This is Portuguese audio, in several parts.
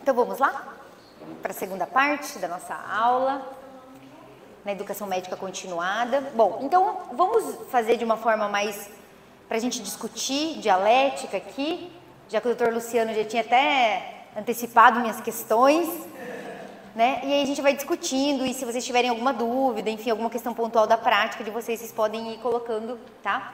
Então vamos lá para a segunda parte da nossa aula, na educação médica continuada. Bom, então vamos fazer de uma forma mais, para a gente discutir, dialética aqui, já que o doutor Luciano já tinha até antecipado minhas questões, né? E aí a gente vai discutindo, e se vocês tiverem alguma dúvida, enfim, alguma questão pontual da prática de vocês, vocês podem ir colocando, tá?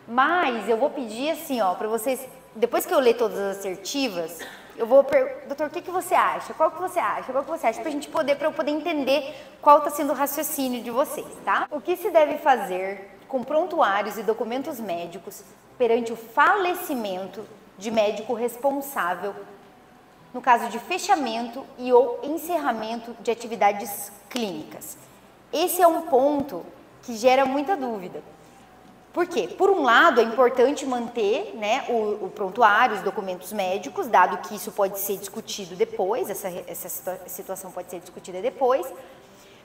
Mas eu vou pedir assim, ó, para vocês, depois que eu ler todas as assertivas, eu vou doutor, o que você acha? Qual que você acha? Qual que você acha? Para eu poder entender qual está sendo o raciocínio de vocês, tá? O que se deve fazer com prontuários e documentos médicos perante o falecimento de médico responsável no caso de fechamento e ou encerramento de atividades clínicas? Esse é um ponto que gera muita dúvida. Por quê? Por um lado, é importante manter, né, o prontuário, os documentos médicos, dado que isso pode ser discutido depois, essa situação pode ser discutida depois,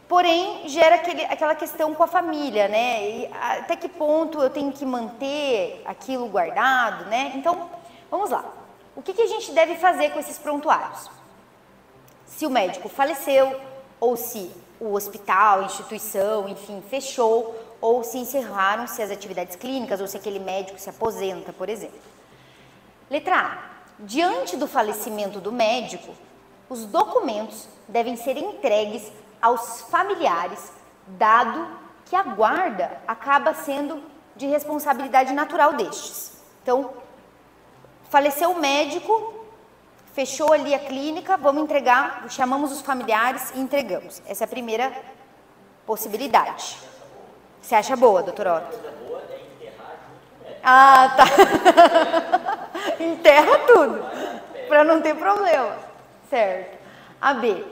porém, gera aquela questão com a família, né? E até que ponto eu tenho que manter aquilo guardado, né? Então, vamos lá. O que a gente deve fazer com esses prontuários? Se o médico faleceu, ou se o hospital, a instituição, enfim, fechou, ou se encerraram-se as atividades clínicas, ou se aquele médico se aposenta, por exemplo. Letra A. Diante do falecimento do médico, os documentos devem ser entregues aos familiares, dado que a guarda acaba sendo de responsabilidade natural destes. Então, faleceu o médico, fechou ali a clínica, vamos entregar, chamamos os familiares e entregamos. Essa é a primeira possibilidade. Você acha boa, doutor Otto? Ah, tá. Enterra tudo, para não ter problema. Certo. A B.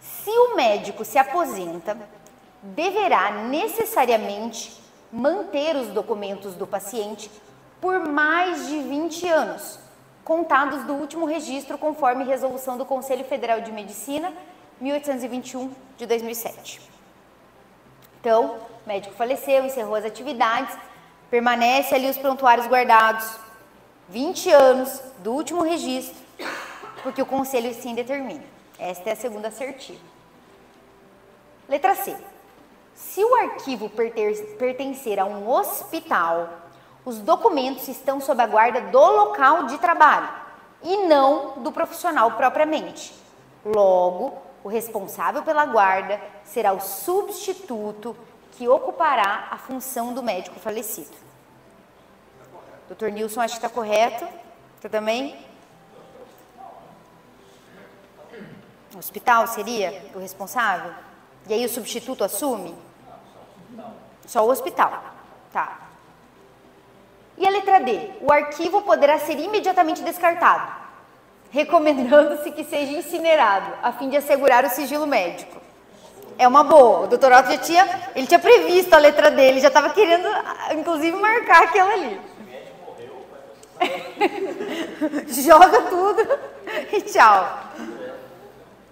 Se o médico se aposenta, deverá necessariamente manter os documentos do paciente por mais de 20 anos, contados do último registro conforme resolução do Conselho Federal de Medicina, 1821, de 2007. Então, o médico faleceu, encerrou as atividades, permanece ali os prontuários guardados, 20 anos do último registro, porque o Conselho sim determina. Esta é a segunda assertiva. Letra C. Se o arquivo pertencer a um hospital, os documentos estão sob a guarda do local de trabalho e não do profissional propriamente. Logo, o responsável pela guarda será o substituto que ocupará a função do médico falecido. Dr. Nilson, acho que está correto. Você também? O hospital seria o responsável? E aí o substituto assume? Só o hospital. Tá. E a letra D? O arquivo poderá ser imediatamente descartado, recomendando-se que seja incinerado, a fim de assegurar o sigilo médico. É uma boa. O doutor Otto ele tinha previsto a letra D, ele já estava querendo, inclusive, marcar aquela ali. Joga tudo e tchau.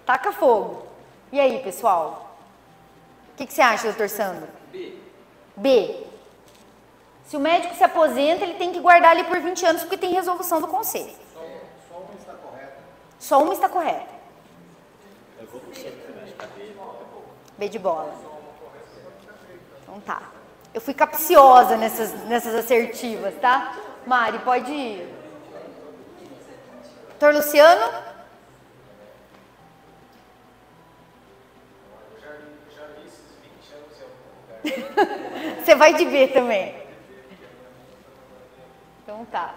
Taca fogo. E aí, pessoal? O que você acha, doutor Sandro? B. Se o médico se aposenta, ele tem que guardar ali por 20 anos, porque tem resolução do conselho. Só uma está correta. Só uma está correta. Eu vou puxar B de bola. Então tá. Eu fui capciosa nessas assertivas, tá? Mari, pode ir. Doutor Luciano? Eu já li esses 20 anos em algum lugar. Você vai de B também. Então tá.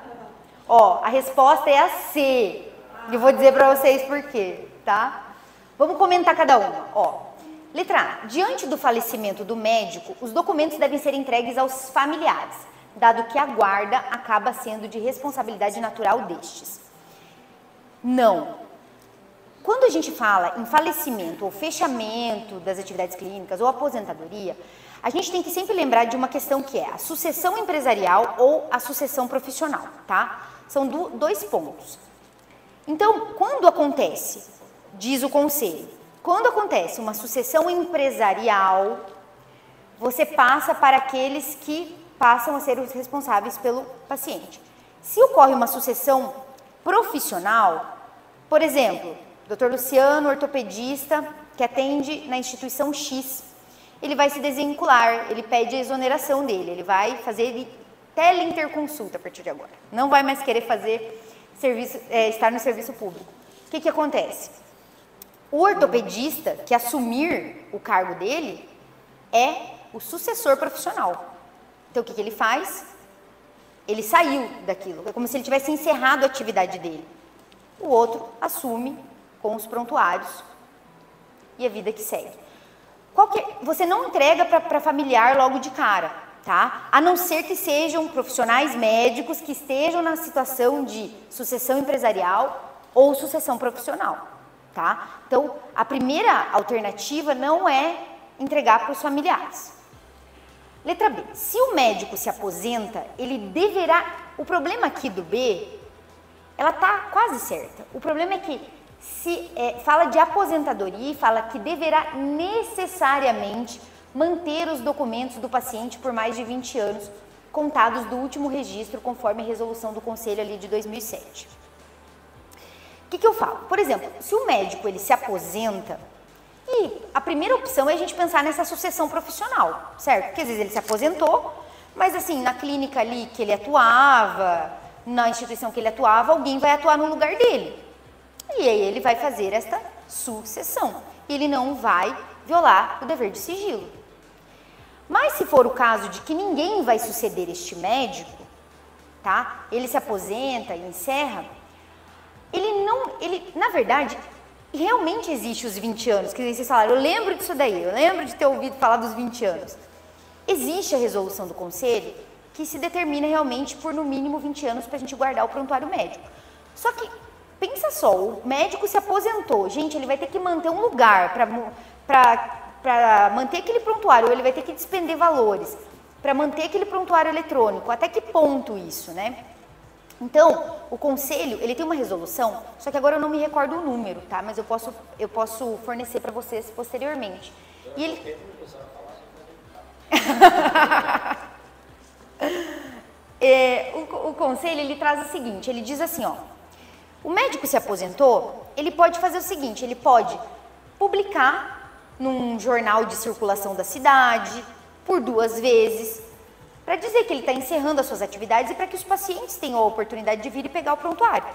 Ó, a resposta é a C. E eu vou dizer para vocês por quê, tá? Vamos comentar cada uma. Ó, letra A. Diante do falecimento do médico, os documentos devem ser entregues aos familiares, dado que a guarda acaba sendo de responsabilidade natural destes. Não. Quando a gente fala em falecimento ou fechamento das atividades clínicas ou aposentadoria, a gente tem que sempre lembrar de uma questão que é a sucessão empresarial ou a sucessão profissional, tá? São dois pontos. Então, quando acontece, diz o conselho, quando acontece uma sucessão empresarial, você passa para aqueles que passam a ser os responsáveis pelo paciente. Se ocorre uma sucessão profissional, por exemplo, Dr. Luciano, ortopedista, que atende na instituição X. Ele vai se desvincular, ele pede a exoneração dele, ele vai fazer teleinterconsulta a partir de agora. Não vai mais querer fazer estar no serviço público. O que acontece? O ortopedista que assumir o cargo dele é o sucessor profissional. Então, o que ele faz? Ele saiu daquilo, é como se ele tivesse encerrado a atividade dele. O outro assume com os prontuários e a vida que segue. Você não entrega para familiar logo de cara, tá? A não ser que sejam profissionais médicos que estejam na situação de sucessão empresarial ou sucessão profissional, tá? Então, a primeira alternativa não é entregar para os familiares. Letra B. Se o médico se aposenta, ele deverá... O problema aqui do B, ela tá quase certa. O problema é que fala de aposentadoria e fala que deverá necessariamente manter os documentos do paciente por mais de 20 anos, contados do último registro, conforme a resolução do Conselho ali de 2007. O que eu falo? Por exemplo, se o médico ele se aposenta, e a primeira opção é a gente pensar nessa sucessão profissional, certo? Porque às vezes ele se aposentou, mas assim, na clínica ali que ele atuava, na instituição que ele atuava, alguém vai atuar no lugar dele. E aí ele vai fazer esta sucessão. E ele não vai violar o dever de sigilo. Mas se for o caso de que ninguém vai suceder este médico, tá? Ele se aposenta e encerra, na verdade, realmente existe os 20 anos, que vocês falaram, eu lembro disso daí, eu lembro de ter ouvido falar dos 20 anos. Existe a resolução do conselho que se determina realmente por no mínimo 20 anos para a gente guardar o prontuário médico. Só que, pensa só, o médico se aposentou, gente, ele vai ter que manter um lugar para manter aquele prontuário, ou ele vai ter que despender valores para manter aquele prontuário eletrônico. Até que ponto isso, né? Então, o conselho, ele tem uma resolução, só que agora eu não me recordo o número, tá? Mas eu posso fornecer para vocês posteriormente. E ele... o conselho, ele traz o seguinte, ele diz assim, ó, o médico se aposentou, ele pode fazer o seguinte, ele pode publicar num jornal de circulação da cidade, por 2 vezes, para dizer que ele está encerrando as suas atividades e para que os pacientes tenham a oportunidade de vir e pegar o prontuário,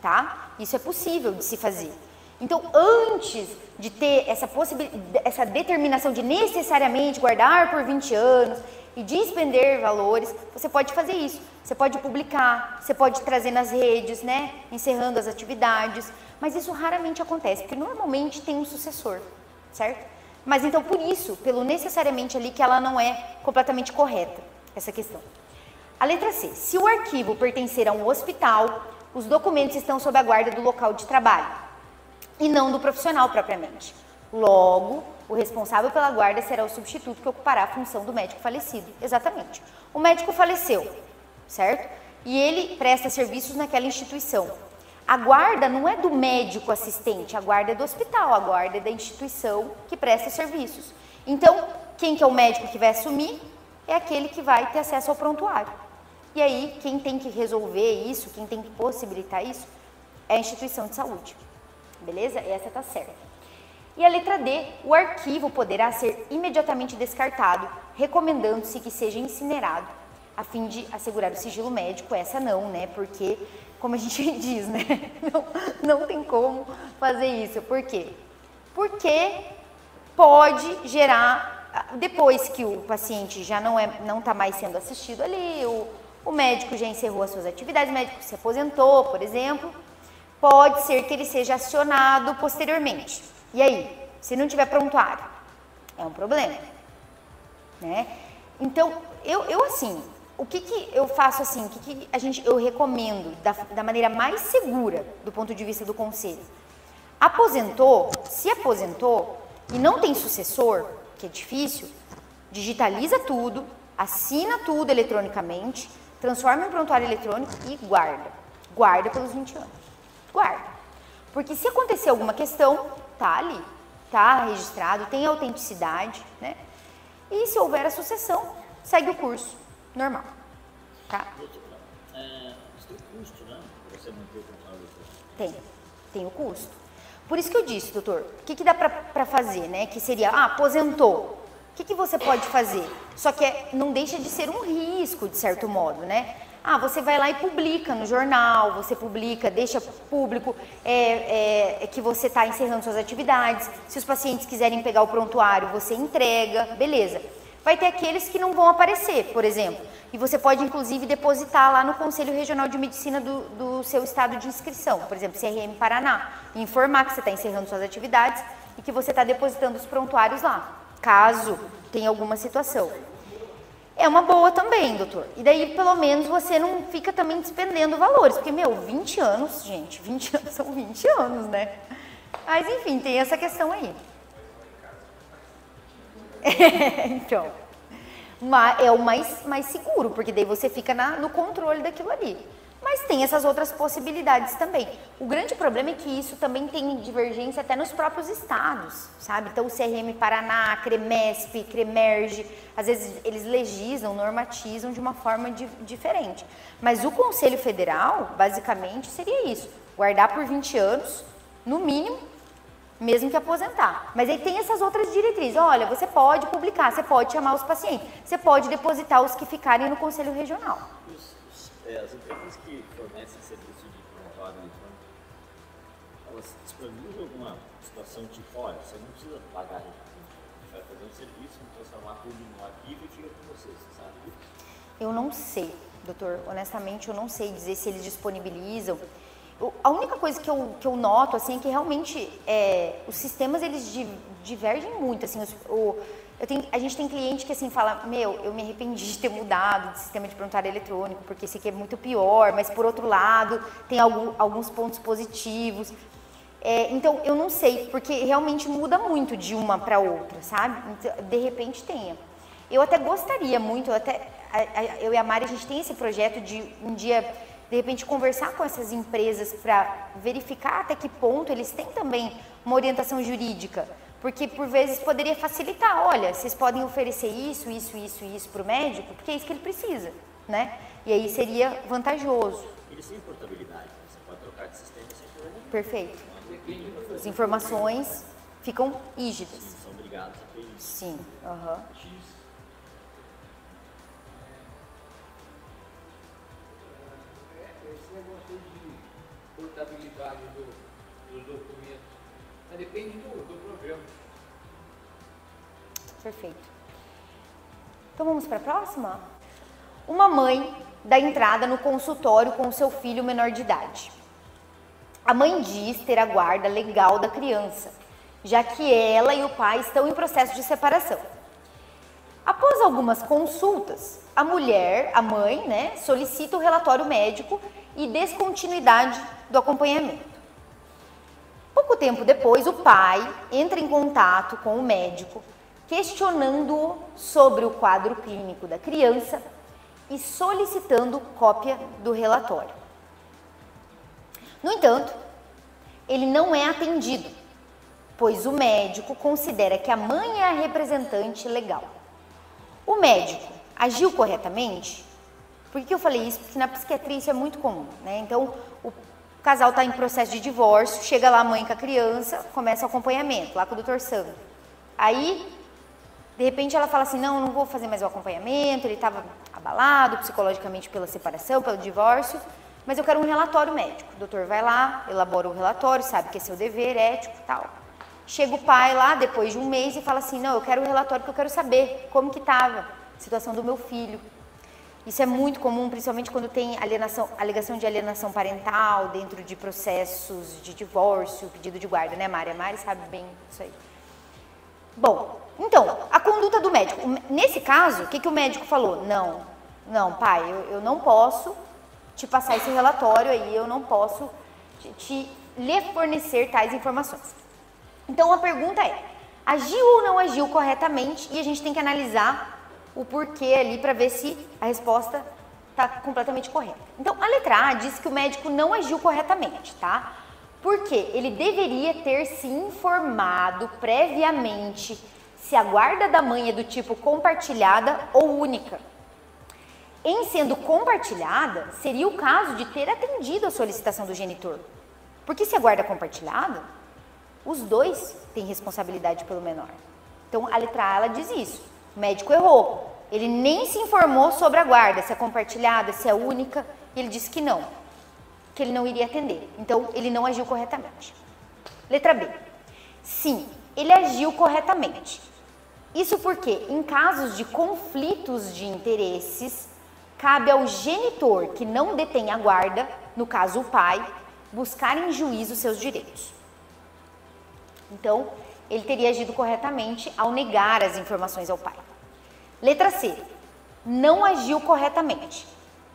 tá? Isso é possível de se fazer. Então, antes de ter essa determinação de necessariamente guardar por 20 anos e despender valores, você pode fazer isso. Você pode publicar, você pode trazer nas redes, né? Encerrando as atividades, mas isso raramente acontece, porque normalmente tem um sucessor, certo? Mas então, por isso, pelo necessariamente ali que ela não é completamente correta, essa questão. A letra C. Se o arquivo pertencer a um hospital, os documentos estão sob a guarda do local de trabalho e não do profissional propriamente. Logo, o responsável pela guarda será o substituto que ocupará a função do médico falecido. Exatamente. O médico faleceu, certo? E ele presta serviços naquela instituição. A guarda não é do médico assistente, a guarda é do hospital, a guarda é da instituição que presta serviços. Então, quem que é o médico que vai assumir? É aquele que vai ter acesso ao prontuário. E aí, quem tem que resolver isso, quem tem que possibilitar isso, é a instituição de saúde. Beleza? Essa tá certa. E a letra D, o arquivo poderá ser imediatamente descartado, recomendando-se que seja incinerado, a fim de assegurar o sigilo médico. Essa não, né? Porque, como a gente diz, né? Não tem como fazer isso. Por quê? Porque pode gerar, depois que o paciente já não está mais sendo assistido ali, o médico já encerrou as suas atividades, o médico se aposentou, por exemplo, pode ser que ele seja acionado posteriormente. E aí, se não tiver prontuário, é um problema, né? Então, eu assim, o que eu faço assim, o que eu recomendo da maneira mais segura do ponto de vista do conselho? Se aposentou e não tem sucessor, que é difícil, digitaliza tudo, assina tudo eletronicamente, transforma em prontuário eletrônico e guarda. Guarda pelos 20 anos. Guarda. Porque se acontecer alguma questão, tá ali, tá registrado, tem autenticidade, né? E se houver a sucessão, segue o curso normal, tá? Isso tem custo, né? Pra você manter o prontuário eletrônico. Tem o custo. Por isso que eu disse, doutor, o que dá para fazer, né? Que seria, aposentou. O que você pode fazer? Só que não deixa de ser um risco, de certo modo, né? Você vai lá e publica no jornal, você publica, deixa público que você está encerrando suas atividades. Se os pacientes quiserem pegar o prontuário, você entrega, beleza. Vai ter aqueles que não vão aparecer, por exemplo. E você pode, inclusive, depositar lá no Conselho Regional de Medicina do seu estado de inscrição, por exemplo, CRM Paraná, e informar que você está encerrando suas atividades e que você está depositando os prontuários lá, caso tenha alguma situação. É uma boa também, doutor. E daí, pelo menos, você não fica também despendendo valores. Porque, 20 anos, gente, 20 anos são 20 anos, né? Mas, enfim, tem essa questão aí. Então, é o mais seguro, porque daí você fica no controle daquilo ali. Mas tem essas outras possibilidades também. O grande problema é que isso também tem divergência até nos próprios estados, sabe? Então, o CRM Paraná, CREMESP, CREMERGE, às vezes eles legislam, normatizam de uma forma diferente. Mas o Conselho Federal, basicamente, seria isso. Guardar por 20 anos, no mínimo, mesmo que aposentar. Mas aí tem essas outras diretrizes. Olha, você pode publicar, você pode chamar os pacientes, você pode depositar os que ficarem no Conselho Regional. As empresas que fornecem serviço de prontuário eletrônico, elas disponibilizam alguma situação tipo, olha, você não precisa pagar, vai fazer um serviço, transformar tudo num arquivo e fica com você sabe? Eu não sei, doutor, honestamente eu não sei dizer se eles disponibilizam. A única coisa que eu noto, assim, é que realmente os sistemas, eles divergem muito, assim, a gente tem cliente que assim fala, eu me arrependi de ter mudado de sistema de prontuário eletrônico, porque esse aqui é muito pior, mas por outro lado, tem alguns pontos positivos. Então, eu não sei, porque realmente muda muito de uma para outra, sabe? Então, de repente tenha. Eu até gostaria muito, eu e a Mari, a gente tem esse projeto de um dia, de repente, conversar com essas empresas para verificar até que ponto eles têm também uma orientação jurídica. Porque, por vezes, poderia facilitar. Olha, vocês podem oferecer isso, isso, isso e isso para o médico, porque é isso que ele precisa, né? E aí seria vantajoso. Eles têm portabilidade, você pode trocar de sistema sem problema. Perfeito. As informações ficam rígidas. Sim, são obrigados a ter isso. Sim, aham. Esse negócio de portabilidade dos documentos, mas depende do programa. Perfeito. Então vamos para a próxima? Uma mãe dá entrada no consultório com o seu filho menor de idade. A mãe diz ter a guarda legal da criança, já que ela e o pai estão em processo de separação. Após algumas consultas, a mãe, né, solicita o relatório médico e descontinuidade do acompanhamento. Pouco tempo depois, o pai entra em contato com o médico, questionando-o sobre o quadro clínico da criança e solicitando cópia do relatório. No entanto, ele não é atendido, pois o médico considera que a mãe é a representante legal. O médico agiu corretamente? Por que eu falei isso? Porque na psiquiatria isso é muito comum, né? Então, o casal está em processo de divórcio, chega lá a mãe com a criança, começa o acompanhamento, lá com o Dr. Sandro. Aí, de repente ela fala assim, não vou fazer mais o acompanhamento, ele estava abalado psicologicamente pela separação, pelo divórcio, mas eu quero um relatório médico. O doutor vai lá, elabora o relatório, sabe que é seu dever ético e tal. Chega o pai lá, depois de um mês, e fala assim, não, eu quero o relatório porque eu quero saber como que estava a situação do meu filho. Isso é muito comum, principalmente quando tem alegação de alienação parental dentro de processos de divórcio, pedido de guarda, né, Mari? A Mari sabe bem isso aí. Bom, então, a conduta do médico. Nesse caso, o que o médico falou? Não, pai, eu não posso te passar esse relatório aí, eu não posso lhe fornecer tais informações. Então, a pergunta é, agiu ou não agiu corretamente? E a gente tem que analisar o porquê ali para ver se a resposta está completamente correta. Então, a letra A diz que o médico não agiu corretamente, tá? Porque ele deveria ter se informado previamente se a guarda da mãe é do tipo compartilhada ou única. Em sendo compartilhada, seria o caso de ter atendido a solicitação do genitor. Porque se a guarda é compartilhada, Os dois têm responsabilidade pelo menor. Então, a letra A, ela diz isso. O médico errou. Ele nem se informou sobre a guarda, se é compartilhada, se é única. E ele disse que não, que ele não iria atender. Então, ele não agiu corretamente. Letra B. Sim, ele agiu corretamente. Isso porque, em casos de conflitos de interesses, cabe ao genitor que não detém a guarda, no caso o pai, buscar em juízo seus direitos. Então, ele teria agido corretamente ao negar as informações ao pai. Letra C. Não agiu corretamente.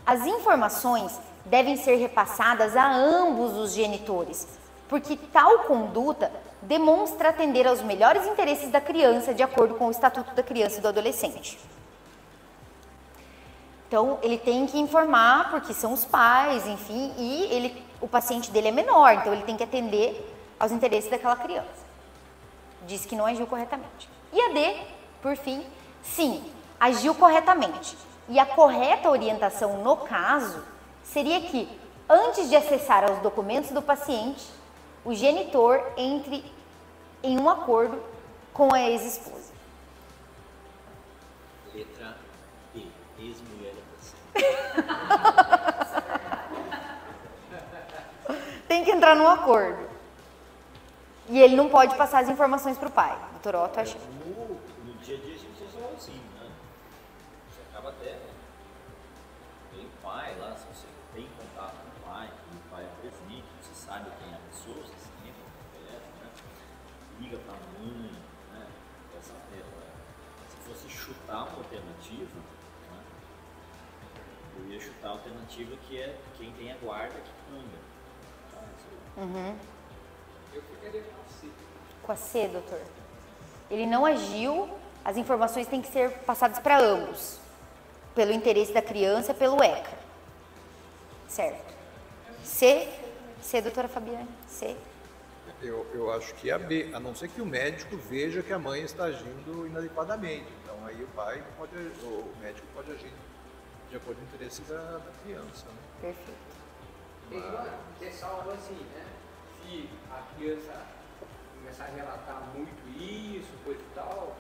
As informações devem ser repassadas a ambos os genitores, porque tal conduta demonstra atender aos melhores interesses da criança, de acordo com o Estatuto da Criança e do Adolescente. Então, ele tem que informar, porque são os pais, enfim, e o paciente dele é menor, então ele tem que atender aos interesses daquela criança. Diz que não agiu corretamente. E a D, por fim, sim, agiu corretamente. E a correta orientação no caso seria que, antes de acessar aos documentos do paciente, o genitor entre em um acordo com a ex-esposa. Letra E, ex-mulher Tem que entrar num acordo. E ele não pode passar as informações para o pai. Doutor Otto, acha? No dia a dia a gente usa assim, né? Você acaba até, tem pai lá, se você tem contato com o pai é presente, você sabe quem é a pessoa, você se lembra do telefone, né? Liga para a mãe, né? Se fosse chutar uma alternativa, né? Eu ia chutar a alternativa que é quem tem a guarda que manda. Eu ficaria com a C. Com a C, doutor. Ele não agiu, as informações têm que ser passadas para ambos, pelo interesse da criança, pelo ECA. Certo. C, doutora Fabiane? C. Eu acho que é a B, a não ser que o médico veja que a mãe está agindo inadequadamente. Então aí o médico pode agir de acordo com o interesse da criança. Né? Perfeito. Tem uma ressalva assim, né? Se a criança começar a relatar muito isso, coisa e tal,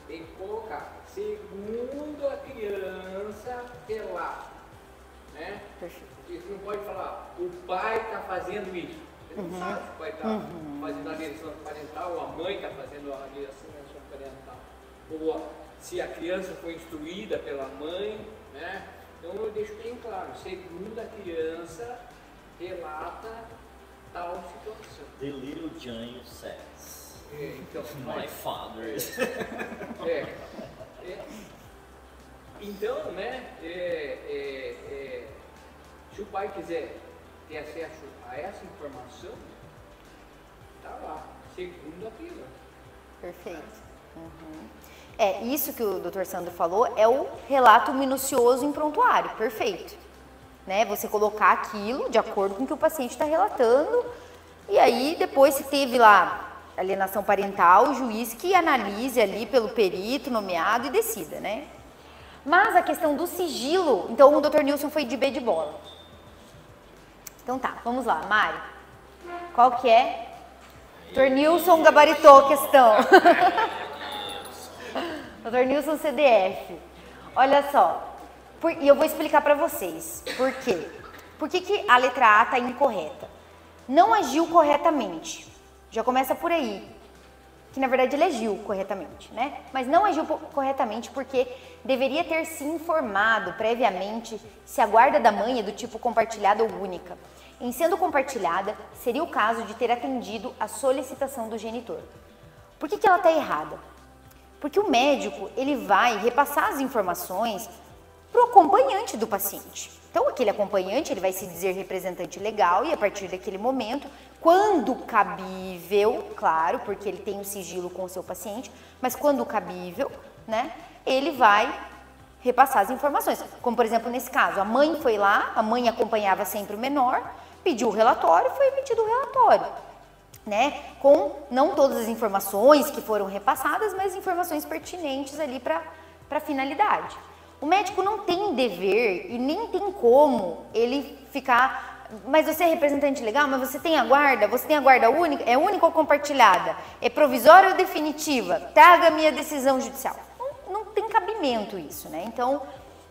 tem que colocar, segundo a criança relata, né? Perfeito. Porque você não pode falar, o pai está fazendo isso. Você não sabe se o pai está fazendo a alienação parental, ou a mãe está fazendo a alienação parental. Ou se a criança foi instruída pela mãe, né? Então eu deixo bem claro, segundo a criança relata tal situação. The little Janho says, Então, my father. Então, né, se o pai quiser ter acesso a essa informação, tá lá, segundo a criança. Perfeito. Isso que o doutor Sandro falou é o relato minucioso em prontuário, perfeito. Né? Você colocar aquilo de acordo com o que o paciente está relatando, e aí depois se teve lá alienação parental, o juiz que analise ali pelo perito nomeado e decida, né? Mas a questão do sigilo, então o doutor Nilson foi de B de bola. Então tá, vamos lá, Mari. Qual que é? Doutor Nilson gabaritou a questão. Doutor Nilson CDF. Olha só, e eu vou explicar para vocês por quê. Por que a letra A está incorreta? Não agiu corretamente. Já começa por aí. Que na verdade ele agiu corretamente, né? Mas não agiu corretamente porque deveria ter se informado previamente se a guarda da mãe é do tipo compartilhada ou única. Em sendo compartilhada, seria o caso de ter atendido a solicitação do genitor. Por que ela está errada? Porque o médico, ele vai repassar as informações para o acompanhante do paciente. Então, aquele acompanhante, ele vai se dizer representante legal e a partir daquele momento, quando cabível, claro, porque ele tem um sigilo com o seu paciente, mas quando cabível, né, ele vai repassar as informações. Como, por exemplo, nesse caso, a mãe foi lá, a mãe acompanhava sempre o menor, pediu o relatório, foi emitido o relatório. Né, com não todas as informações que foram repassadas, mas informações pertinentes ali para a finalidade. O médico não tem dever e nem tem como ele ficar mas você é representante legal, mas você tem a guarda única, é única ou compartilhada? É provisória ou definitiva? Traga a minha decisão judicial. Não tem cabimento isso, né? Então,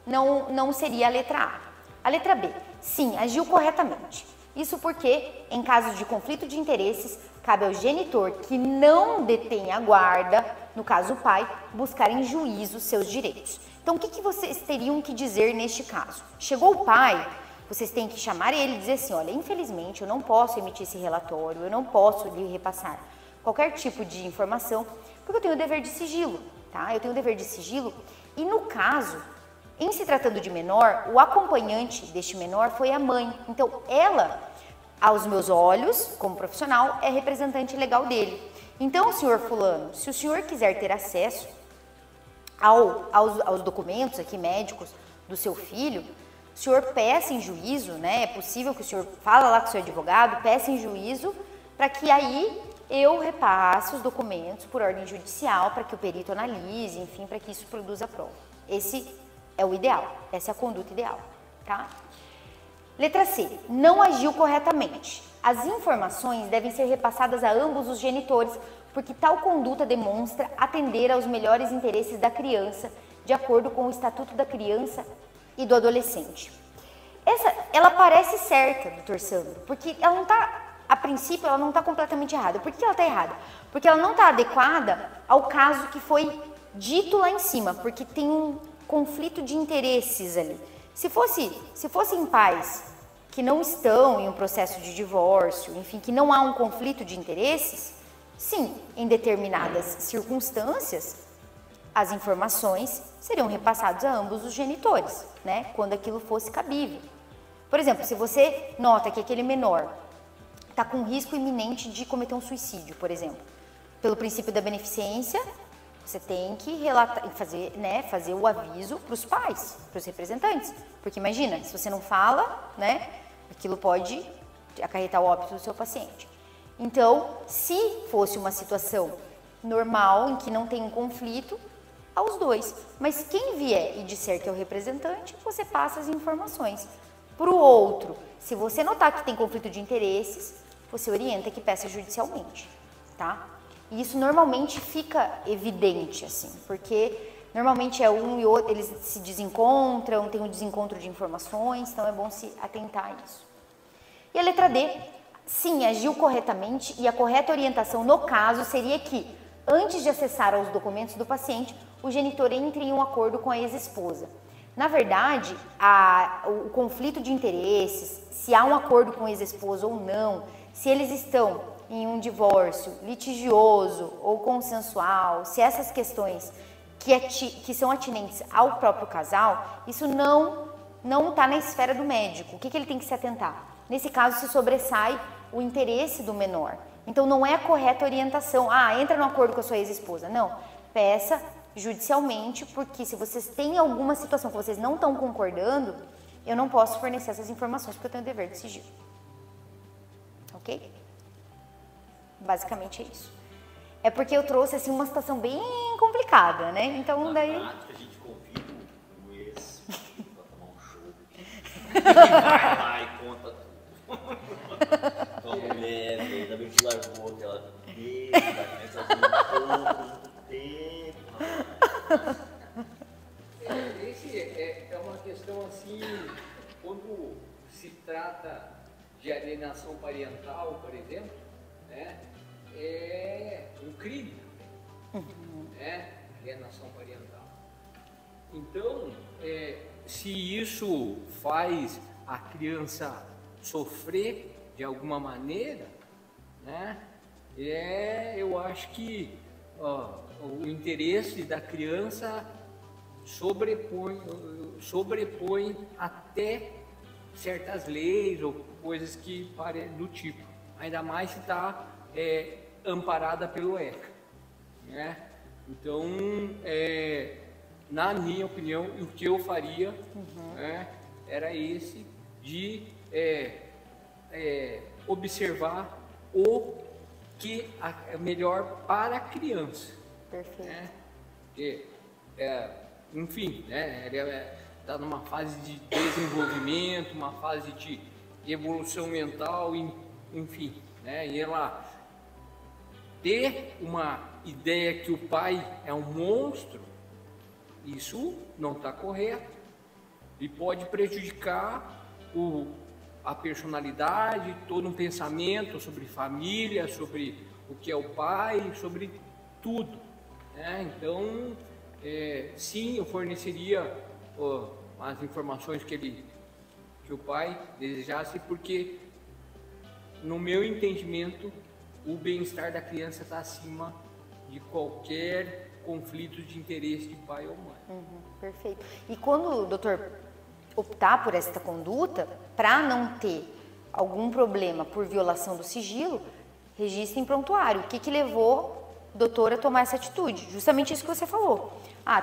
não seria a letra A. A letra B, sim, agiu corretamente. Isso porque, em caso de conflito de interesses, cabe ao genitor que não detém a guarda, no caso o pai, buscar em juízo seus direitos. Então, o que vocês teriam que dizer neste caso? Chegou o pai, vocês têm que chamar ele e dizer assim, olha, infelizmente eu não posso emitir esse relatório, eu não posso lhe repassar qualquer tipo de informação, porque eu tenho o dever de sigilo, tá? Eu tenho o dever de sigilo e no caso, em se tratando de menor, o acompanhante deste menor foi a mãe. Então, ela, aos meus olhos, como profissional, é representante legal dele. Então, senhor fulano, se o senhor quiser ter acesso aos documentos aqui médicos do seu filho, o senhor peça em juízo, né? É possível que o senhor fala lá com o seu advogado, peça em juízo, para que aí eu repasse os documentos por ordem judicial, para que o perito analise, enfim, para que isso produza prova. Esse é o ideal, essa é a conduta ideal, tá? Letra C, não agiu corretamente. As informações devem ser repassadas a ambos os genitores, porque tal conduta demonstra atender aos melhores interesses da criança, de acordo com o Estatuto da Criança e do Adolescente. Ela parece certa, doutor Sandro, porque ela não está, a princípio, ela não está completamente errada. Por que ela está errada? Porque ela não está adequada ao caso que foi dito lá em cima, porque tem um conflito de interesses ali. Se fossem pais que não estão em um processo de divórcio, enfim, que não há um conflito de interesses, sim, em determinadas circunstâncias, as informações seriam repassadas a ambos os genitores, né, quando aquilo fosse cabível. Por exemplo, se você nota que aquele menor está com risco iminente de cometer um suicídio, por exemplo, pelo princípio da beneficência, você tem que relatar, fazer o aviso para os pais, para os representantes. Porque imagina, se você não fala, né, aquilo pode acarretar o óbito do seu paciente. Então, se fosse uma situação normal, em que não tem um conflito, aos dois. Mas quem vier e disser que é o representante, você passa as informações. Para o outro, se você notar que tem conflito de interesses, você orienta que peça judicialmente, tá? E isso normalmente fica evidente, assim, porque normalmente é um e outro, eles se desencontram, tem um desencontro de informações, então é bom se atentar a isso. E a letra D, sim, agiu corretamente e a correta orientação no caso seria que, antes de acessar aos documentos do paciente, o genitor entre em um acordo com a ex-esposa. Na verdade, o conflito de interesses, se há um acordo com a ex-esposa ou não, se eles estão em um divórcio litigioso ou consensual, se essas questões que são atinentes ao próprio casal, isso não está na esfera do médico. O que ele tem que se atentar? Nesse caso, se sobressai o interesse do menor. Então, não é a correta orientação. Entra no acordo com a sua ex-esposa. Não, peça judicialmente, porque se vocês têm alguma situação que vocês não estão concordando, eu não posso fornecer essas informações, porque eu tenho o dever de sigilo. Ok? Basicamente é isso. É porque eu trouxe assim uma situação bem complicada, né? Então daí. Na prática, a gente convida o ex pra tomar um show. Ele vai lá e conta tudo. Com a mulher, ainda bem que largou aquela vez, essa todo tempo. Esse é uma questão assim, quando se trata de alienação parental, por exemplo, né? É um crime também, né? Alienação parental. Então, se isso faz a criança sofrer de alguma maneira, né? Eu acho que o interesse da criança sobrepõe até certas leis ou coisas do tipo. Ainda mais se está amparada pelo ECA, né? Então, na minha opinião, o que eu faria né, era esse de observar o que é melhor para a criança. Perfeito. Né? Porque, enfim, né, ele está numa fase de desenvolvimento, uma fase de evolução mental, enfim, né? E ela ter uma ideia que o pai é um monstro, isso não está correto e pode prejudicar a personalidade, todo um pensamento sobre família, sobre o que é o pai, sobre tudo, né? Então, sim, eu forneceria as informações que o pai desejasse, porque no meu entendimento o bem-estar da criança está acima de qualquer conflito de interesse de pai ou mãe. Perfeito. E quando o doutor optar por esta conduta, para não ter algum problema por violação do sigilo, registre em prontuário. O que levou o doutor a tomar essa atitude? Justamente isso que você falou.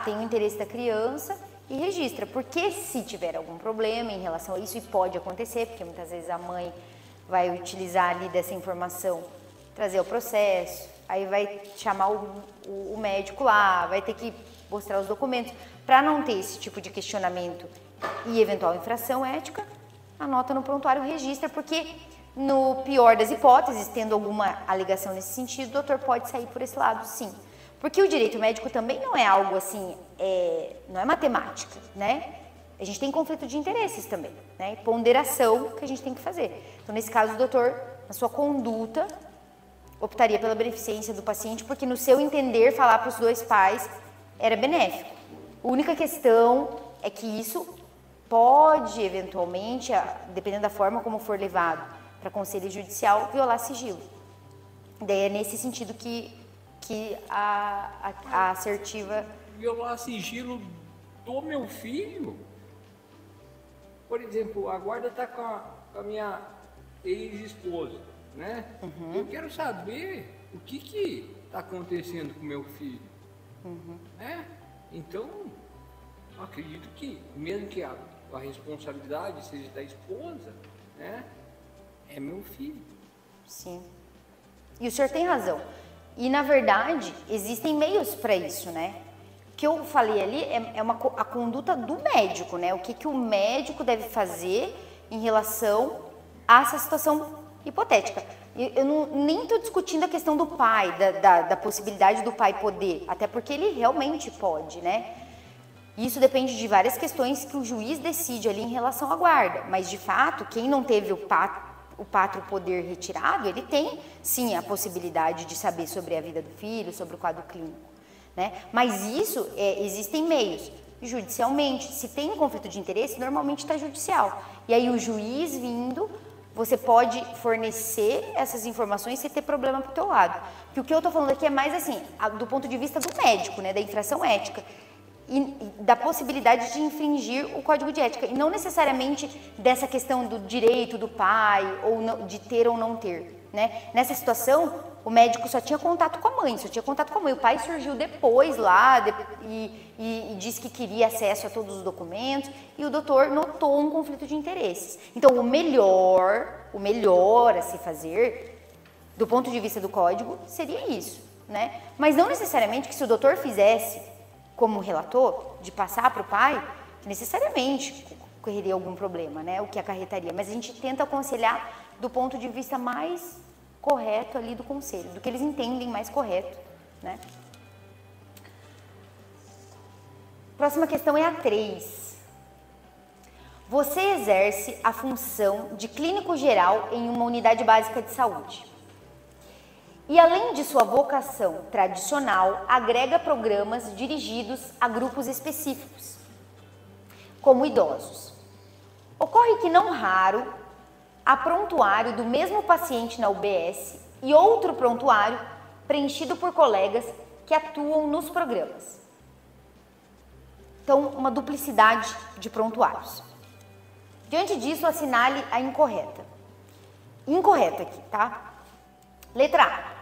Tem o interesse da criança e registra, porque se tiver algum problema em relação a isso, e pode acontecer, porque muitas vezes a mãe vai utilizar ali dessa informação, trazer o processo, aí vai chamar o médico lá, vai ter que mostrar os documentos. Para não ter esse tipo de questionamento e eventual infração ética, anota no prontuário, registra, porque no pior das hipóteses, tendo alguma alegação nesse sentido, o doutor pode sair por esse lado, sim. Porque o direito médico também não é algo assim, não é matemática, né? A gente tem conflito de interesses também, né? E ponderação que a gente tem que fazer. Então, nesse caso, o doutor, na sua conduta, optaria pela beneficência do paciente, porque no seu entender, falar para os dois pais era benéfico. A única questão é que isso pode, eventualmente, dependendo da forma como for levado para conselho judicial, violar sigilo. Daí é nesse sentido que a assertiva... Violar sigilo do meu filho? Por exemplo, a guarda está com a minha ex-esposa, né? Eu quero saber o que está acontecendo com o meu filho. Né? Então, eu acredito que, mesmo que a responsabilidade seja da esposa, né? É meu filho. Sim. E o senhor tem razão. E, na verdade, existem meios para isso, né? O que eu falei ali a conduta do médico, né? O que o médico deve fazer em relação a essa situação hipotética. Eu nem estou discutindo a questão do pai, da possibilidade do pai poder, até porque ele realmente pode, né? Isso depende de várias questões que o juiz decide ali em relação à guarda. Mas, de fato, quem não teve o pátrio poder retirado, ele tem, sim, a possibilidade de saber sobre a vida do filho, sobre o quadro clínico, né? Mas isso, existem meios. Judicialmente, se tem um conflito de interesse, normalmente está judicial. E aí o juiz vindo, você pode fornecer essas informações sem ter problema para o teu lado. Porque o que eu estou falando aqui é mais assim, do ponto de vista do médico, né, da infração ética. E da possibilidade de infringir o código de ética, e não necessariamente dessa questão do direito do pai, ou não, de ter ou não ter, né? Nessa situação, o médico só tinha contato com a mãe, o pai surgiu depois lá e disse que queria acesso a todos os documentos, e o doutor notou um conflito de interesses. Então, o melhor a se fazer, do ponto de vista do código, seria isso, né? Mas não necessariamente que se o doutor fizesse como relator, de passar para o pai, necessariamente correria algum problema, né? O que acarretaria. Mas a gente tenta aconselhar do ponto de vista mais correto ali do conselho, do que eles entendem mais correto, né? Próxima questão é a 3. Você exerce a função de clínico geral em uma unidade básica de saúde. E além de sua vocação tradicional, agrega programas dirigidos a grupos específicos, como idosos. Ocorre que, não raro, há prontuário do mesmo paciente na UBS e outro prontuário preenchido por colegas que atuam nos programas. Então, uma duplicidade de prontuários. Diante disso, assinale a incorreta. Incorreta aqui, tá? Letra A.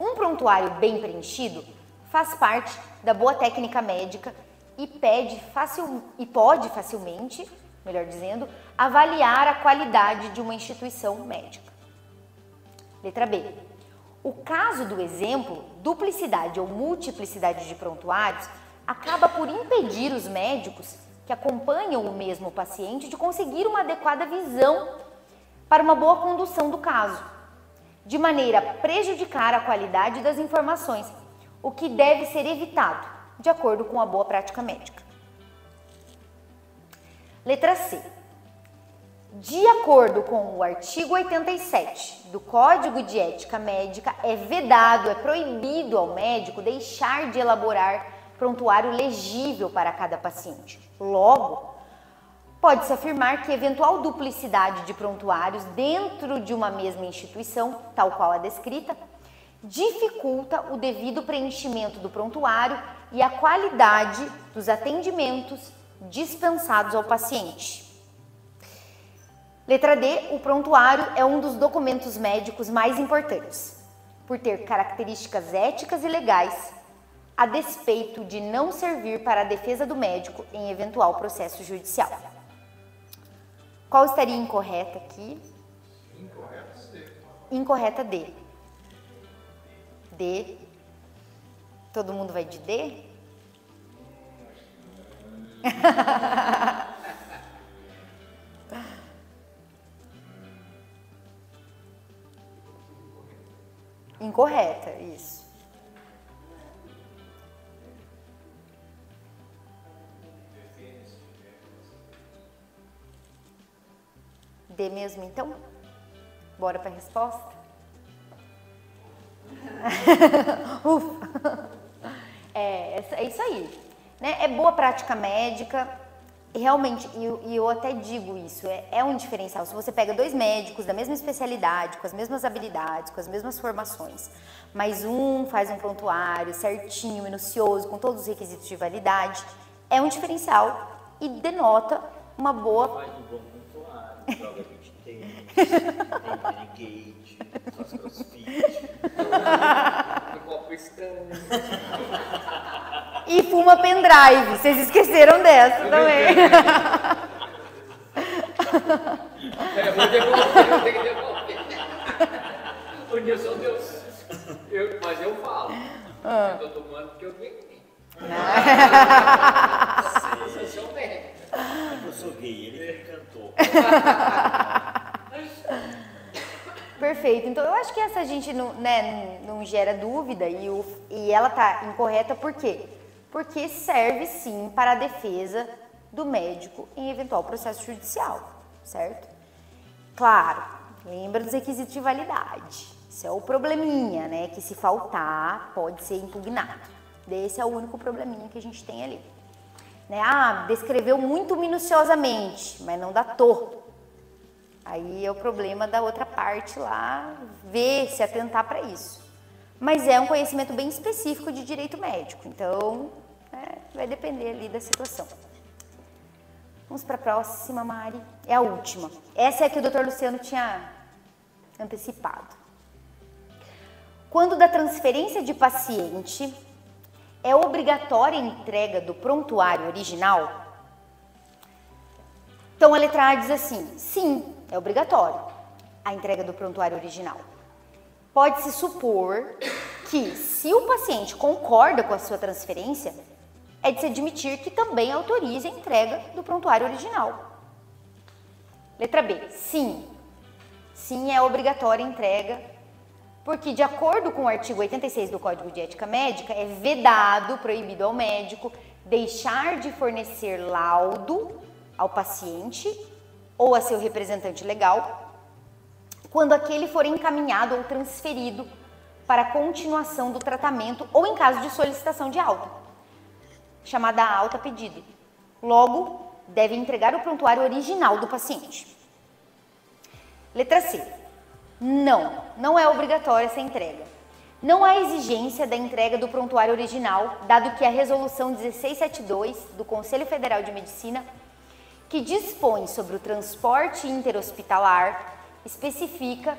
Um prontuário bem preenchido faz parte da boa técnica médica e pode facilmente, melhor dizendo, avaliar a qualidade de uma instituição médica. Letra B. O caso do exemplo, duplicidade ou multiplicidade de prontuários, acaba por impedir os médicos que acompanham o mesmo paciente de conseguir uma adequada visão para uma boa condução do caso, de maneira a prejudicar a qualidade das informações, o que deve ser evitado, de acordo com a boa prática médica. Letra C. De acordo com o artigo 87 do Código de Ética Médica, é vedado, é proibido ao médico deixar de elaborar prontuário legível para cada paciente. Logo, pode-se afirmar que eventual duplicidade de prontuários dentro de uma mesma instituição, tal qual a descrita, dificulta o devido preenchimento do prontuário e a qualidade dos atendimentos dispensados ao paciente. Letra D, o prontuário é um dos documentos médicos mais importantes, por ter características éticas e legais, a despeito de não servir para a defesa do médico em eventual processo judicial. Qual estaria incorreta aqui? Incorreta D. Incorreta D. D. Todo mundo vai de D? Incorreta, isso. D mesmo, então? Bora para a resposta? Ufa. É isso aí. Né? É boa prática médica. Realmente, e eu até digo isso, é um diferencial. Se você pega dois médicos da mesma especialidade, com as mesmas habilidades, com as mesmas formações, mas um faz um prontuário certinho, minucioso, com todos os requisitos de validade, é um diferencial e denota uma boa... Faz um bom prontuário, joga beach tênis, tem gate, faz crossfit. Copo estranho. E fuma pendrive, vocês esqueceram dessa também. Vou devolver, eu tenho que devolver. O Nilson deu. Mas eu falo. Eu tô tomando porque eu ganhei. Vocês são médicos. Eu sou gay, ele me encantou. Perfeito, então eu acho que essa gente não gera dúvida e ela tá incorreta por quê? Porque serve sim para a defesa do médico em eventual processo judicial, certo? Claro, lembra dos requisitos de validade, isso é o probleminha, né, que se faltar pode ser impugnado. Esse é o único probleminha que a gente tem ali. Né? Descreveu muito minuciosamente, mas não datou. Aí é o problema da outra parte lá, ver, se atentar para isso. Mas é um conhecimento bem específico de direito médico, então vai depender ali da situação. Vamos para a próxima, Mari. É a última. Essa é a que o Dr. Luciano tinha antecipado. Quando da transferência de paciente, é obrigatória a entrega do prontuário original? Então a letra A diz assim, sim, é obrigatório a entrega do prontuário original. Pode-se supor que, se o paciente concorda com a sua transferência, é de se admitir que também autorize a entrega do prontuário original. Letra B, sim. Sim, é obrigatória a entrega, porque de acordo com o artigo 86 do Código de Ética Médica, é vedado, proibido ao médico, deixar de fornecer laudo ao paciente ou a seu representante legal, quando aquele for encaminhado ou transferido para a continuação do tratamento ou em caso de solicitação de alta, chamada alta a pedido. Logo, deve entregar o prontuário original do paciente. Letra C. Não é obrigatória essa entrega. Não há exigência da entrega do prontuário original, dado que a Resolução 1672 do Conselho Federal de Medicina, que dispõe sobre o transporte interhospitalar, especifica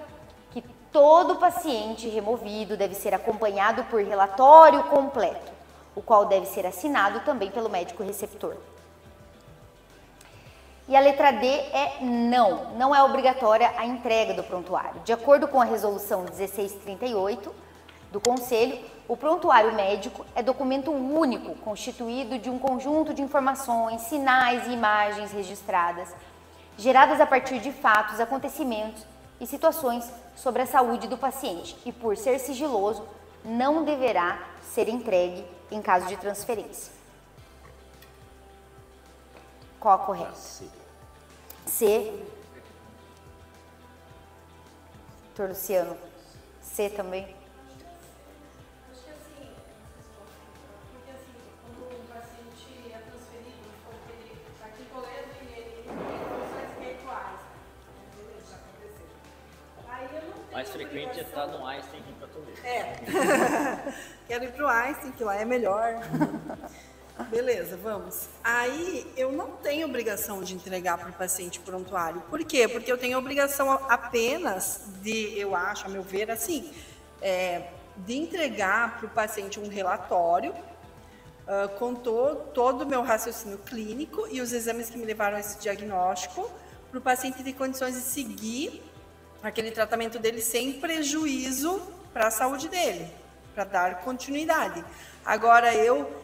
que todo paciente removido deve ser acompanhado por relatório completo, o qual deve ser assinado também pelo médico receptor. E a letra D é não é obrigatória a entrega do prontuário. De acordo com a Resolução 1638 do Conselho, o prontuário médico é documento único, constituído de um conjunto de informações, sinais e imagens registradas, geradas a partir de fatos, acontecimentos e situações sobre a saúde do paciente e, por ser sigiloso, não deverá ser entregue em caso de transferência. Qual a correta? C. Doutor Luciano, C também? Acho que assim, porque assim, quando o paciente é transferido, aqui em Toledo, ele tem funções virtuais. Beleza, já aconteceu. Aí eu não tenho Mais frequente é estar no Einstein que ir para Toledo. Quero ir pro Einstein, que lá é melhor. Beleza, vamos. Aí eu não tenho obrigação de entregar para o paciente prontuário. Por quê? Porque eu tenho obrigação apenas de, eu acho, a meu ver, assim, de entregar para o paciente um relatório com todo o meu raciocínio clínico e os exames que me levaram a esse diagnóstico, para o paciente ter condições de seguir aquele tratamento dele sem prejuízo para a saúde dele, para dar continuidade. Agora, eu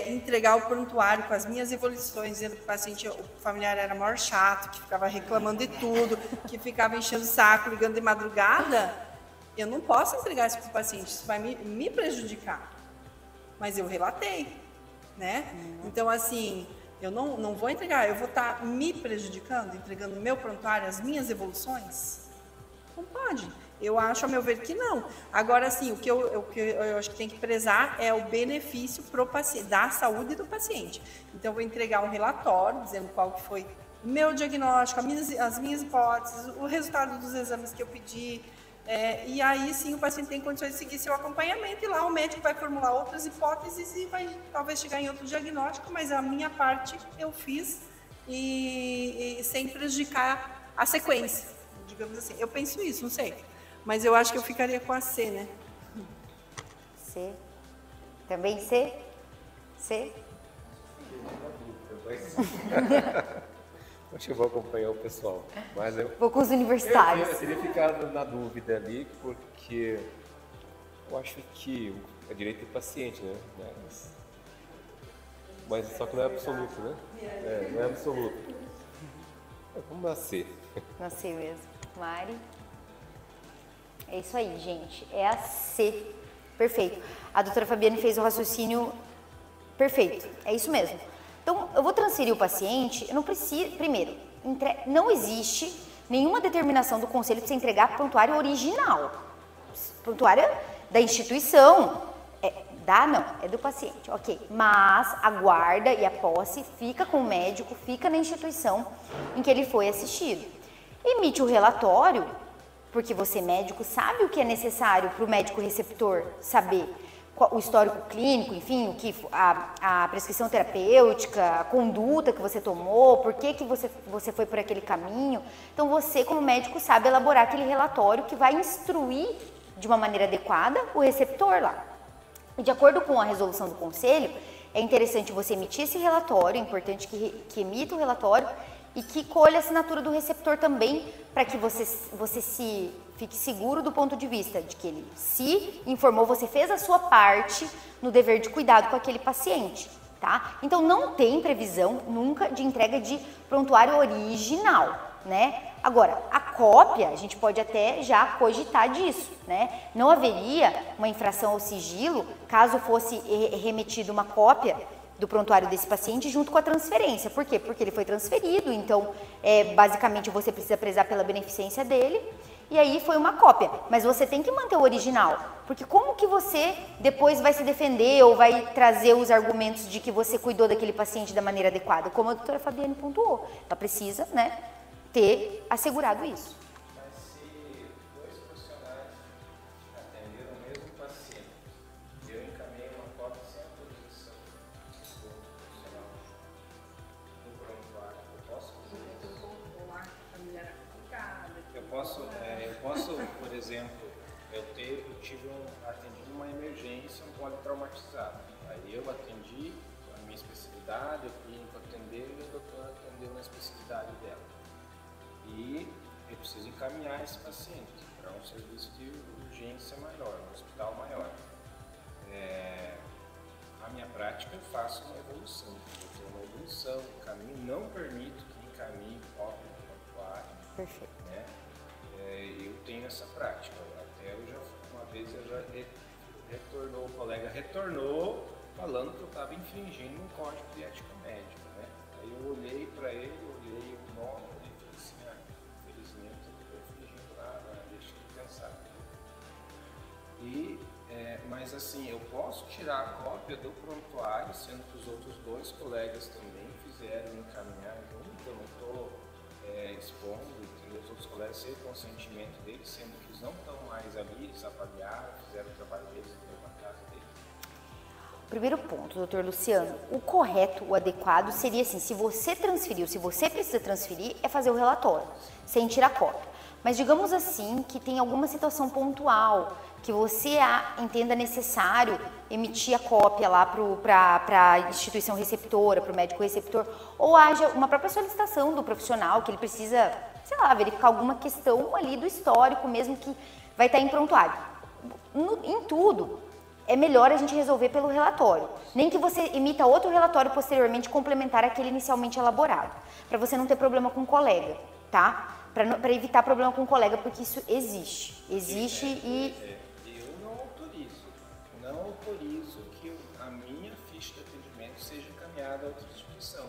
entregar o prontuário com as minhas evoluções, dizendo que o familiar era maior chato, que ficava reclamando de tudo, que ficava enchendo o saco, ligando de madrugada, eu não posso entregar isso para o paciente, isso vai me prejudicar. Mas eu relatei, né? Então, assim, eu não vou entregar, eu vou estar me prejudicando, entregando o meu prontuário, as minhas evoluções? Não pode. Eu acho, a meu ver, que não. Agora, sim, o que eu acho que tem que prezar é o benefício pro paciente, da saúde do paciente. Então, eu vou entregar um relatório dizendo qual que foi o meu diagnóstico, as minhas hipóteses, o resultado dos exames que eu pedi. E aí, sim, o paciente tem condições de seguir seu acompanhamento e lá o médico vai formular outras hipóteses e vai talvez chegar em outro diagnóstico, mas a minha parte eu fiz e sem prejudicar a sequência, digamos assim. Eu penso isso, não sei. Mas eu acho que eu ficaria com a C, né? C. Também C? C? Acho que eu vou acompanhar o pessoal. Mas eu Vou com os universitários. teria ficado na dúvida ali, porque eu acho que é direito do paciente, né? Mas só que não é absoluto, né? Não é absoluto. Vamos na C. Na C mesmo. Mari? É isso aí, gente. É a C. Perfeito. A doutora Fabiane fez o raciocínio perfeito. É isso mesmo. Então, eu vou transferir o paciente, eu não preciso... Primeiro, não existe nenhuma determinação do conselho de você entregar prontuário original. Prontuário da instituição. Não, é do paciente, ok. Mas a guarda e a posse fica com o médico, fica na instituição em que ele foi assistido. Emite o relatório... Porque você, médico, sabe o que é necessário para o médico receptor saber, o histórico clínico, enfim, a prescrição terapêutica, a conduta que você tomou, por que você foi por aquele caminho. Então, você, como médico, sabe elaborar aquele relatório que vai instruir de uma maneira adequada o receptor lá. E de acordo com a resolução do conselho, é interessante você emitir esse relatório, é importante que emita o relatório e que colha a assinatura do receptor também, para que você fique seguro do ponto de vista de que ele se informou, você fez a sua parte no dever de cuidado com aquele paciente, tá? Então, não tem previsão nunca de entrega de prontuário original, né? Agora, a cópia, a gente pode até já cogitar disso, né? Não haveria uma infração ao sigilo caso fosse remetida uma cópia do prontuário desse paciente junto com a transferência. Por quê? Porque ele foi transferido, então, basicamente, você precisa prezar pela beneficência dele, e aí foi uma cópia. Mas você tem que manter o original, porque como que você depois vai se defender ou vai trazer os argumentos de que você cuidou daquele paciente da maneira adequada? Como a doutora Fabiane pontuou, ela precisa, né, ter assegurado isso. Mas se dois profissionais atenderam o mesmo paciente, eu encaminhei uma cópia sem autorização do profissional do prontuário, eu posso fazer isso? Eu posso, por exemplo, eu tive atendi uma emergência, um politraumatizado. Aí eu atendi a minha especialidade, o clínico atendeu e o doutor atendeu na especialidade dela. E eu preciso encaminhar esse paciente para um serviço de urgência maior, um hospital maior. A minha prática eu faço uma evolução. Eu tenho uma evolução, o caminho não permite que encaminhe cópia Perfeito. Né? Eu tenho essa prática. Até uma vez o colega retornou falando que eu estava infringindo um código de ética médica. Né? Aí eu olhei para ele, olhei o nome e falei assim, infelizmente eu não estou infringindo nada, deixa eu pensar. Mas assim, eu posso tirar a cópia do prontuário, sendo que os outros 2 colegas também fizeram encaminhar junto, eu não estou expondo, entendeu? Os outros colegas sem consentimento deles, sendo que eles não estão mais ali, eles avaliaram, fizeram o trabalho deles na casa deles. Primeiro ponto, doutor Luciano, o correto, o adequado seria assim, se você transferiu, se você precisa transferir, é fazer o relatório, sem tirar cópia. Mas digamos assim, que tem alguma situação pontual, que você entenda necessário emitir a cópia lá para a instituição receptora, para o médico receptor, ou haja uma própria solicitação do profissional, que ele precisa, sei lá, verificar alguma questão ali do histórico mesmo que vai estar em prontuário. Em tudo, é melhor a gente resolver pelo relatório. Nem que você emita outro relatório posteriormente complementar aquele inicialmente elaborado, para você não ter problema com o colega, tá? Para evitar problema com o colega, porque isso existe. Eu não autorizo que a minha ficha de atendimento seja encaminhada a outra instituição.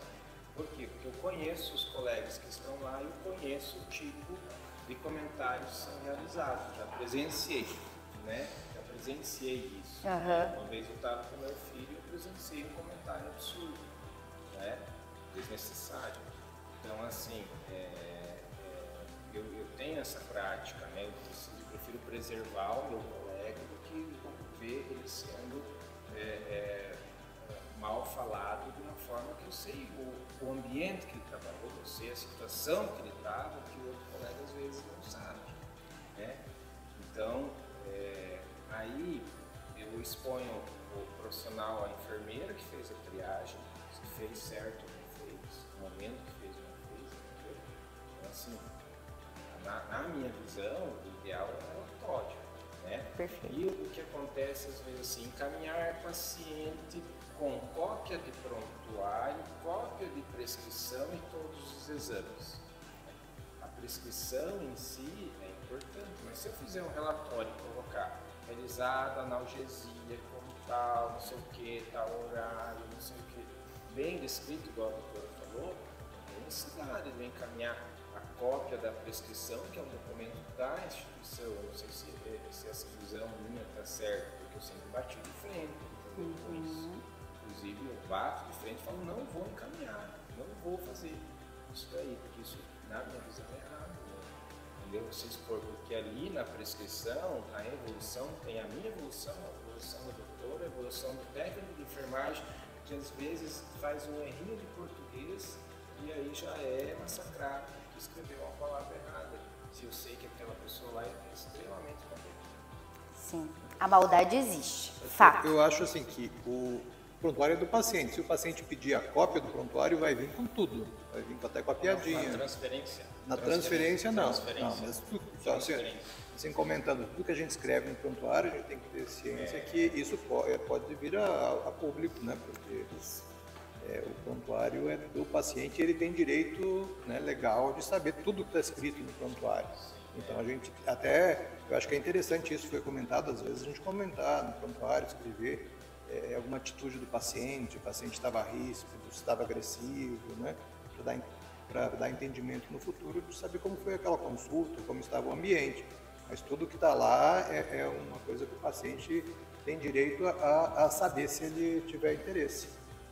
Por quê? Porque eu conheço os colegas que estão lá e eu conheço o tipo de comentários que são realizados. Já presenciei, né? Isso. Uma vez eu estava com meu filho e eu presenciei um comentário absurdo, né? Desnecessário. Então, assim, eu tenho essa prática, né? Eu prefiro preservar o meu colega do que ver ele sendo mal falado de uma forma que eu sei o ambiente que ele trabalhou, eu sei a situação que ele estava, que o outro colega às vezes não sabe, né? Então, aí eu exponho o profissional, a enfermeira que fez a triagem, se fez certo ou não fez, no momento que fez ou não fez, entendeu? Então, assim, na minha visão, o ideal é o relatório, né? Perfeito. E o que acontece às vezes assim, encaminhar paciente com cópia de prontuário, cópia de prescrição e todos os exames. A prescrição em si é importante, mas se eu fizer um relatório e colocar realizada analgesia, como tal, não sei o que, tal horário, não sei o que, bem descrito, igual a doutora falou, não tem necessidade de encaminhar a cópia da prescrição, que é um documento da instituição. Eu não sei se essa visão minha está certa, porque eu sempre bati de frente, entendeu? Com isso. Inclusive, eu bato de frente e falo, não vou encaminhar, não vou fazer isso daí, porque isso, na minha visão, é errado. Entendeu? Você expor, porque ali na prescrição, a evolução tem a minha evolução, a evolução da doutora, a evolução do técnico de enfermagem, que às vezes faz um errinho de português e aí já é massacrado, porque escreveu uma palavra errada. Se eu sei que aquela pessoa lá é extremamente competente. Sim, a maldade existe, fato. Eu acho assim que o prontuário é do paciente. Se o paciente pedir a cópia do prontuário, vai vir com tudo. Vai vir até com a piadinha. Na transferência. Na transferência, não. Transferência. Não, mas só assim, comentando, tudo que a gente escreve no prontuário, a gente tem que ter ciência que isso pode vir a público, né? Porque o prontuário é do paciente e ele tem direito, né, legal de saber tudo que está escrito no prontuário. Então a gente eu acho que é interessante isso, foi comentado, às vezes a gente comentar no prontuário, escrever alguma atitude do paciente, o paciente estava ríspido, estava agressivo, né? Para dar entendimento no futuro de saber como foi aquela consulta, como estava o ambiente. Mas tudo que está lá é uma coisa que o paciente tem direito a saber se ele tiver interesse.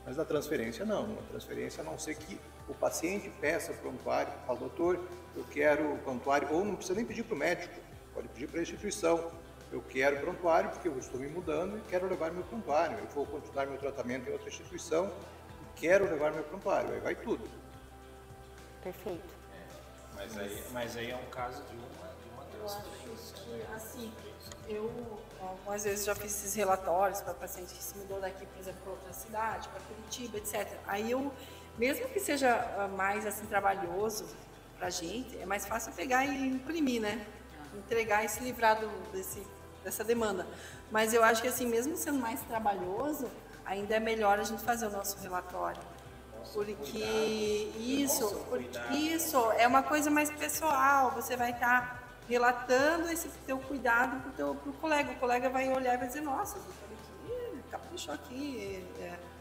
Mas na transferência não. Na transferência, a não ser que o paciente peça o prontuário, fala, doutor, eu quero o prontuário, ou não precisa nem pedir para o médico, pode pedir para a instituição. Eu quero prontuário porque eu estou me mudando e quero levar meu prontuário. Eu vou continuar meu tratamento em outra instituição e quero levar meu prontuário. Aí vai tudo. Perfeito. Mas aí é um caso de uma transferência. Que, assim, eu algumas vezes já fiz esses relatórios para paciente que se mudou daqui, por exemplo, para outra cidade, para Curitiba, etc. Aí eu, mesmo que seja mais assim trabalhoso para a gente, é mais fácil pegar e imprimir, né? Entregar e se livrar dessa demanda. Mas eu acho que assim, mesmo sendo mais trabalhoso, ainda é melhor a gente fazer o nosso relatório. Porque isso é uma coisa mais pessoal, você vai estar relatando esse teu cuidado pro colega. O colega vai olhar e vai dizer, nossa, o doutor aqui caprichou aqui,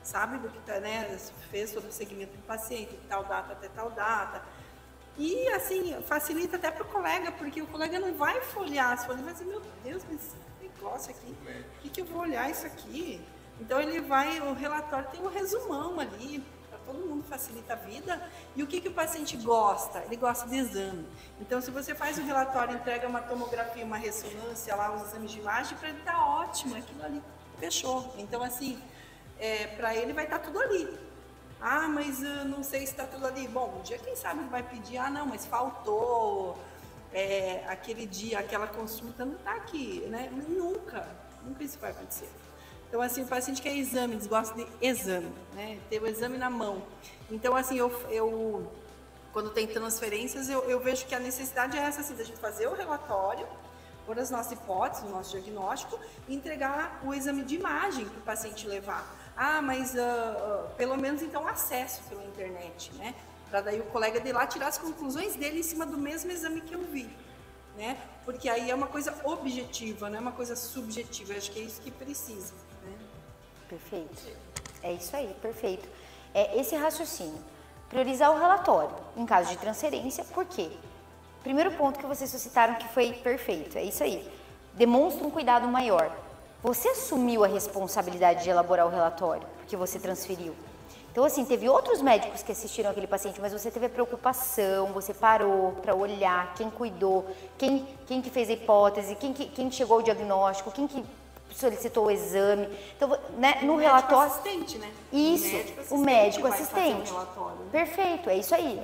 sabe do que tá, né? Fez todo o segmento do paciente, de tal data até tal data. E assim, facilita até pro colega, porque o colega não vai folhear as folhas, vai dizer, meu Deus, mas esse negócio aqui, o que eu vou olhar isso aqui? Então ele vai, o relatório tem um resumão ali, para todo mundo facilita a vida. E o que o paciente gosta? Ele gosta de exame. Então se você faz um relatório, entrega uma tomografia, uma ressonância, lá os exames de imagem, para ele tá ótimo, aquilo ali fechou. Então assim, para ele vai estar tudo ali. Ah, mas eu não sei se está tudo ali. Bom, um dia quem sabe ele vai pedir, ah não, mas faltou aquele dia, aquela consulta não está aqui, né? Nunca isso vai acontecer. Então, assim, o paciente quer exame, eles gostam de exame, né? Ter o exame na mão. Então, assim, eu quando tem transferências, eu vejo que a necessidade é essa, assim, da gente fazer o relatório, pôr as nossas hipóteses, o nosso diagnóstico, e entregar o exame de imagem para o paciente levar. Ah, mas pelo menos, então, acesso pela internet, né? Para daí o colega de lá tirar as conclusões dele em cima do mesmo exame que eu vi, né? Porque aí é uma coisa objetiva, não é uma coisa subjetiva. Eu acho que é isso que precisa. Perfeito. É isso aí, perfeito. É esse raciocínio. Priorizar o relatório em caso de transferência, por quê? Primeiro ponto que vocês suscitaram que foi perfeito, é isso aí. Demonstra um cuidado maior. Você assumiu a responsabilidade de elaborar o relatório, porque você transferiu. Então, assim, teve outros médicos que assistiram aquele paciente, mas você teve a preocupação, você parou para olhar quem cuidou, quem que fez a hipótese, quem chegou ao diagnóstico, quem que solicitou o exame. Então, né, no relatório... assistente, né? Isso, o médico assistente. Perfeito, é isso aí.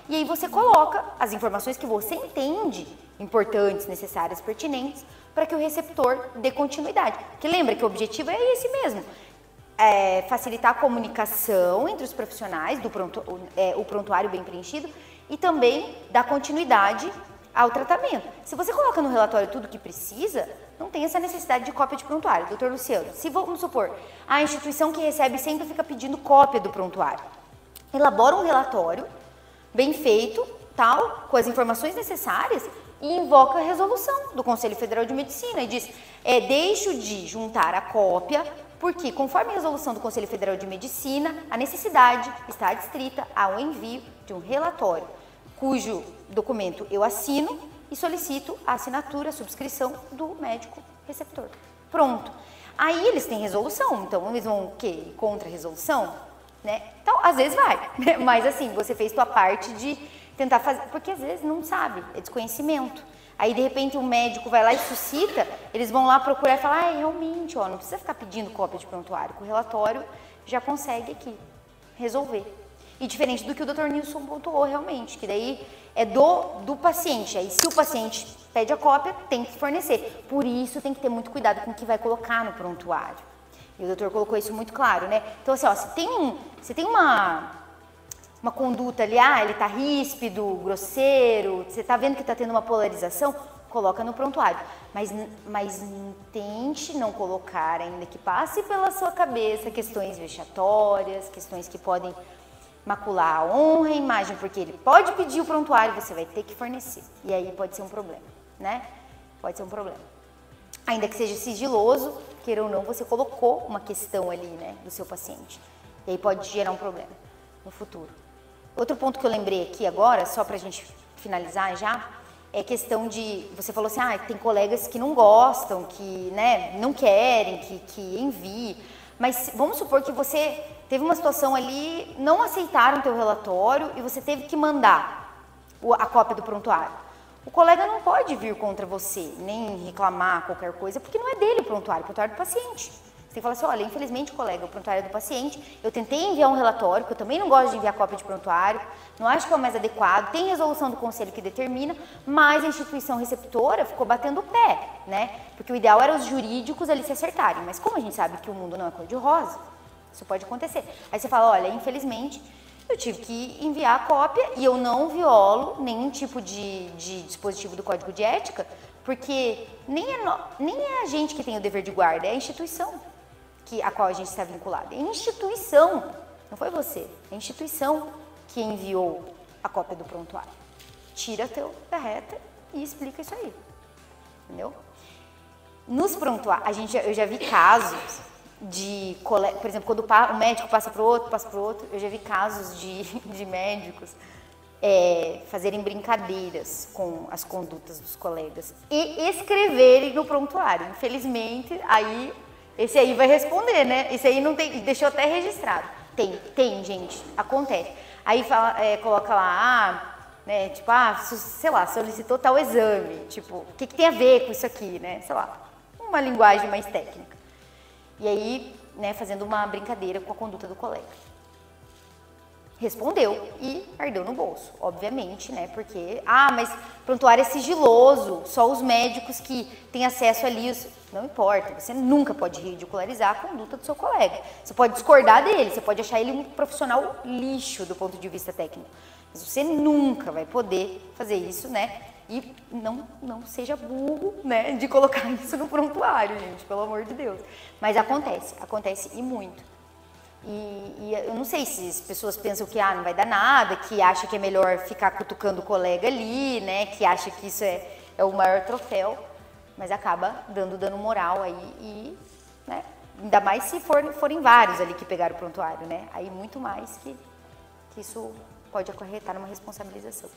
E aí você coloca as informações que você entende importantes, necessárias, pertinentes, para que o receptor dê continuidade. Porque lembra que o objetivo é esse mesmo. Facilitar a comunicação entre os profissionais, o prontuário bem preenchido, e também dar continuidade ao tratamento. Se você coloca no relatório tudo que precisa, não tem essa necessidade de cópia de prontuário. Doutor Luciano, se vamos supor, a instituição que recebe sempre fica pedindo cópia do prontuário. Elabora um relatório bem feito, tal, com as informações necessárias, e invoca a resolução do Conselho Federal de Medicina e diz, deixo de juntar a cópia, porque conforme a resolução do Conselho Federal de Medicina, a necessidade está adstrita ao envio de um relatório, cujo documento eu assino e solicito a assinatura, a subscrição do médico receptor. Pronto. Aí eles têm resolução, então eles vão o quê? Contra a resolução? Né? Então, às vezes vai, né? Mas assim, você fez tua parte de tentar fazer, porque às vezes não sabe, é desconhecimento. Aí, de repente, o médico vai lá e suscita, eles vão lá procurar e falar, realmente, não precisa ficar pedindo cópia de prontuário, com o relatório já consegue aqui resolver. E diferente do que o Dr. Nilson pontuou realmente, que daí é do paciente. Aí se o paciente pede a cópia, tem que fornecer. Por isso tem que ter muito cuidado com o que vai colocar no prontuário. E o doutor colocou isso muito claro, né? Então assim, se tem uma conduta ali, ele tá ríspido, grosseiro, você tá vendo que tá tendo uma polarização, coloca no prontuário. Mas tente não colocar ainda que passe pela sua cabeça questões vexatórias, questões que podem macular a honra, a imagem, porque ele pode pedir o prontuário, você vai ter que fornecer. E aí pode ser um problema, né? Pode ser um problema. Ainda que seja sigiloso, queira ou não, você colocou uma questão ali, né, do seu paciente. E aí pode gerar um problema no futuro. Outro ponto que eu lembrei aqui agora, só pra gente finalizar já, é questão de, você falou assim, tem colegas que não gostam, que, né, não querem, que enviem. Mas vamos supor que você teve uma situação ali, não aceitaram o teu relatório e você teve que mandar a cópia do prontuário. O colega não pode vir contra você, nem reclamar qualquer coisa, porque não é dele o prontuário é do paciente. Você tem que falar assim, olha, infelizmente, colega, o prontuário é do paciente, eu tentei enviar um relatório, que eu também não gosto de enviar cópia de prontuário, não acho que é o mais adequado, tem resolução do conselho que determina, mas a instituição receptora ficou batendo o pé, né? Porque o ideal era os jurídicos ali se acertarem, mas como a gente sabe que o mundo não é cor-de-rosa, isso pode acontecer. Aí você fala, olha, infelizmente, eu tive que enviar a cópia e eu não violo nenhum tipo de dispositivo do Código de Ética, porque nem é a gente que tem o dever de guarda, é a instituição a qual a gente está vinculado. É a instituição, Não foi você, a instituição que enviou a cópia do prontuário. Tira teu da reta e explica isso aí, entendeu? Nos prontuários, eu já vi casos de, por exemplo, quando o médico passa para o outro, eu já vi casos de médicos fazerem brincadeiras com as condutas dos colegas e escreverem no prontuário. Infelizmente, esse aí vai responder, né? Esse aí não tem, deixou até registrado. Tem, gente, acontece. Aí coloca lá, né, tipo, sei lá, solicitou tal exame, tipo, o que tem a ver com isso aqui, né? Sei lá, uma linguagem mais técnica. E aí, né, fazendo uma brincadeira com a conduta do colega. Respondeu e ardeu no bolso, obviamente, né, porque, mas prontuário é sigiloso, só os médicos que têm acesso ali, não importa, você nunca pode ridicularizar a conduta do seu colega. Você pode discordar dele, você pode achar ele um profissional lixo do ponto de vista técnico, mas você nunca vai poder fazer isso, né, e não seja burro, né, de colocar isso no prontuário, gente, pelo amor de Deus. Mas acontece e muito. E eu não sei se as pessoas pensam que não vai dar nada, que acha que é melhor ficar cutucando o colega ali, né, que acha que isso é o maior troféu, mas acaba dando moral aí e, né, ainda mais se forem vários ali que pegaram o prontuário, né, aí muito mais que isso pode acarretar numa responsabilização.